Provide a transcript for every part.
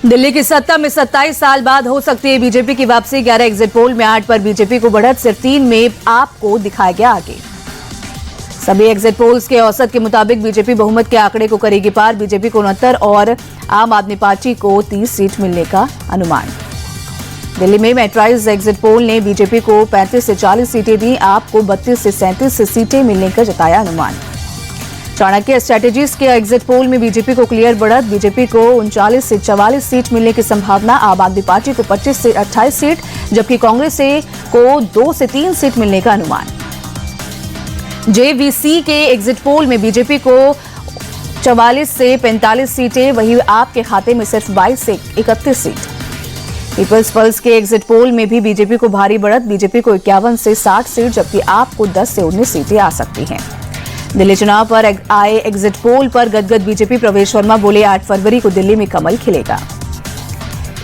दिल्ली की सत्ता में 27 साल बाद हो सकती है बीजेपी की वापसी। 11 एग्जिट पोल में 8 पर बीजेपी को बढ़त, सिर्फ 3 में आपको दिखाया गया आगे। सभी एग्जिट पोल्स के औसत के मुताबिक बीजेपी बहुमत के आंकड़े को करेगी पार। बीजेपी को 69 और आम आदमी पार्टी को 30 सीट मिलने का अनुमान। दिल्ली में मेट्राइज एग्जिट पोल ने बीजेपी को 35 से 40 सीटें दी, आपको 32 से 37 सीटें मिलने का जताया अनुमान। चाणक्य स्ट्रेटेजीज के एग्जिट पोल में बीजेपी को क्लियर बढ़त, बीजेपी को 39 से 44 सीट मिलने की संभावना। आम आदमी पार्टी को 25 से 28 सीट, जबकि कांग्रेस को 2 से 3 सीट मिलने का अनुमान। जेवीसी के एग्जिट पोल में बीजेपी को 44 से 45 सीटें, वहीं आपके खाते में सिर्फ 22 से 31 सीट। पीपल्स पल्स के एग्जिट पोल में भी बीजेपी को भारी बढ़त, बीजेपी को 51 से 60 सीट, जबकि आपको 10 से 19 सीटें आ सकती हैं। दिल्ली चुनाव पर आए एग्जिट पोल पर गदगद बीजेपी। प्रवेश वर्मा बोले 8 फरवरी को दिल्ली में कमल खिलेगा।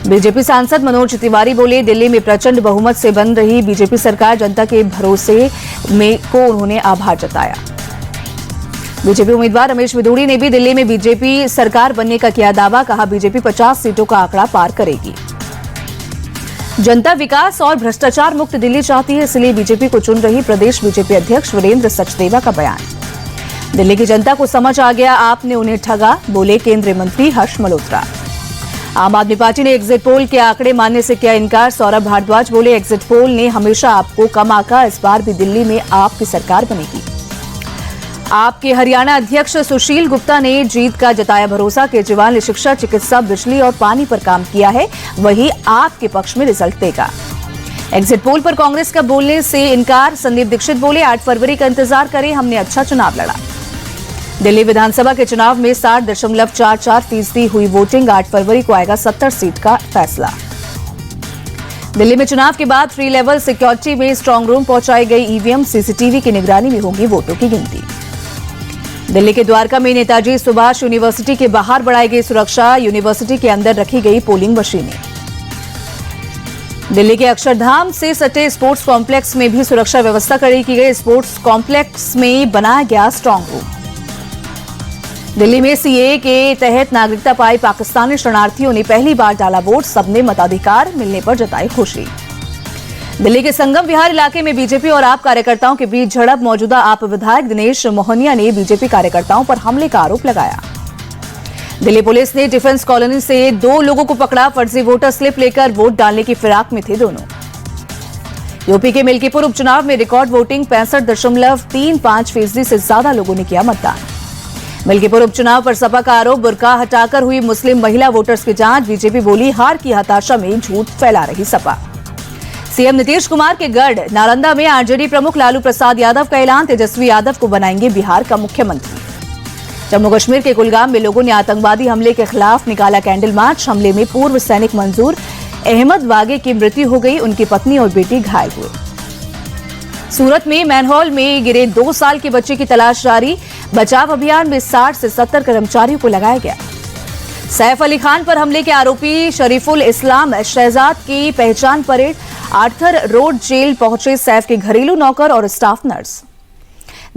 बीजेपी सांसद मनोज तिवारी बोले दिल्ली में प्रचंड बहुमत से बन रही बीजेपी सरकार, जनता के भरोसे में को उन्होंने आभार जताया। बीजेपी उम्मीदवार रमेश बिधूड़ी ने भी दिल्ली में बीजेपी सरकार बनने का किया दावा, कहा बीजेपी 50 सीटों का आंकड़ा पार करेगी। जनता विकास और भ्रष्टाचार मुक्त दिल्ली चाहती है, इसलिए बीजेपी को चुन रही प्रदेश बीजेपी अध्यक्ष वीरेंद्र सचदेवा का बयान। दिल्ली की जनता को समझ आ गया, आपने उन्हें ठगा, बोले केंद्रीय मंत्री हर्ष मल्होत्रा। आम आदमी पार्टी ने एग्जिट पोल के आंकड़े मानने से किया इनकार। सौरभ भारद्वाज बोले एग्जिट पोल ने हमेशा आपको कम आंका, इस बार भी दिल्ली में आपकी सरकार बनेगी। आपके हरियाणा अध्यक्ष सुशील गुप्ता ने जीत का जताया भरोसा। केजरीवाल ने शिक्षा, चिकित्सा, बिजली और पानी पर काम किया है, वही आपके पक्ष में रिजल्ट देगा। एग्जिट पोल पर कांग्रेस का बोलने से इनकार। संदीप दीक्षित बोले 8 फरवरी का इंतजार करें, हमने अच्छा चुनाव लड़ा। दिल्ली विधानसभा के चुनाव में 60.44% हुई वोटिंग। 8 फरवरी को आएगा 70 सीट का फैसला। दिल्ली में चुनाव के बाद 3 लेवल सिक्योरिटी में स्ट्रांग रूम पहुंचाई गई ईवीएम, सीसीटीवी की निगरानी में होगी वोटों की गिनती। दिल्ली के द्वारका में नेताजी सुभाष यूनिवर्सिटी के बाहर बढ़ाई गई सुरक्षा, यूनिवर्सिटी के अंदर रखी गई पोलिंग मशीनें। दिल्ली के अक्षरधाम से सटे स्पोर्ट्स कॉम्प्लेक्स में भी सुरक्षा व्यवस्था कड़ी की गई। स्पोर्ट्स कॉम्प्लेक्स में बनाया गया स्ट्रांग रूम। दिल्ली में सीएए के तहत नागरिकता पाए पाकिस्तानी शरणार्थियों ने पहली बार डाला वोट, सबने मताधिकार मिलने पर जताई खुशी। दिल्ली के संगम विहार इलाके में बीजेपी और आप कार्यकर्ताओं के बीच झड़प। मौजूदा आप विधायक दिनेश मोहनिया ने बीजेपी कार्यकर्ताओं पर हमले का आरोप लगाया। दिल्ली पुलिस ने डिफेंस कॉलोनी से 2 लोगों को पकड़ा, फर्जी वोटर स्लिप लेकर वोट डालने की फिराक में थे दोनों। यूपी के मिल्कीपुर उपचुनाव में रिकॉर्ड वोटिंग, 65.35% से ज्यादा लोगों ने किया मतदान। मिल्कीपुर उपचुनाव पर सपा का आरोप, बुर्का हटाकर हुई मुस्लिम महिला वोटर्स की जांच। बीजेपी बोली हार की हताशा में झूठ फैला रही सपा। सीएम नीतीश कुमार के गढ़ नालंदा में आरजेडी प्रमुख लालू प्रसाद यादव का ऐलान, तेजस्वी यादव को बनाएंगे बिहार का मुख्यमंत्री। जम्मू कश्मीर के कुलगाम में लोगों ने आतंकवादी हमले के खिलाफ निकाला कैंडल मार्च। हमले में पूर्व सैनिक मंजूर अहमद वागे की मृत्यु हो गई, उनकी पत्नी और बेटी घायल हुए। सूरत में मैनहोल में गिरे 2 साल के बच्चे की तलाश जारी। बचाव अभियान में 60 से 70 कर्मचारियों को लगाया गया। सैफ अली खान पर हमले के आरोपी शरीफुल इस्लाम शहजाद की पहचान परेड। आर्थर रोड जेल पहुंचे सैफ के घरेलू नौकर और स्टाफ नर्स।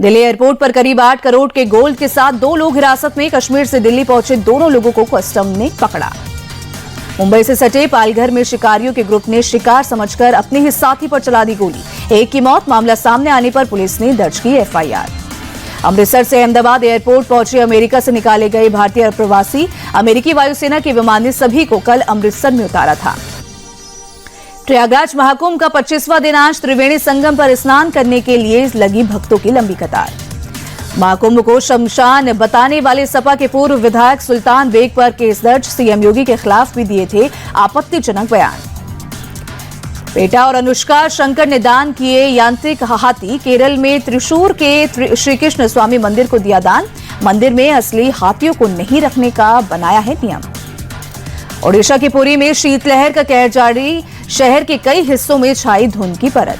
दिल्ली एयरपोर्ट पर करीब 8 करोड़ के गोल्ड के साथ 2 लोग हिरासत में। कश्मीर से दिल्ली पहुंचे दोनों लोगों को कस्टम ने पकड़ा। मुंबई से सटे पालघर में शिकारियों के ग्रुप ने शिकार समझकर अपने ही साथी पर चला दी गोली, एक की मौत। मामला सामने आने पर पुलिस ने दर्ज की एफआईआर। अमृतसर से अहमदाबाद एयरपोर्ट पहुंचे अमेरिका से निकाले गए भारतीय प्रवासी। अमेरिकी वायुसेना के विमान ने सभी को कल अमृतसर में उतारा था। प्रयागराज महाकुंभ का 25वां दिन आज त्रिवेणी संगम पर स्नान करने के लिए लगी भक्तों की लंबी कतार। महाकुंभ को शमशान बताने वाले सपा के पूर्व विधायक सुल्तान बेग पर केस दर्ज। सीएम योगी के खिलाफ भी दिए थे आपत्तिजनक बयान। बेटा और अनुष्का शंकर ने दान किए यांत्रिक हाथी। केरल में त्रिशूर के श्री कृष्ण स्वामी मंदिर को दिया दान। मंदिर में असली हाथियों को नहीं रखने का बनाया है नियम। ओडिशा के पुरी में शीतलहर का कहर जारी, शहर के कई हिस्सों में छाई धुंध की परत।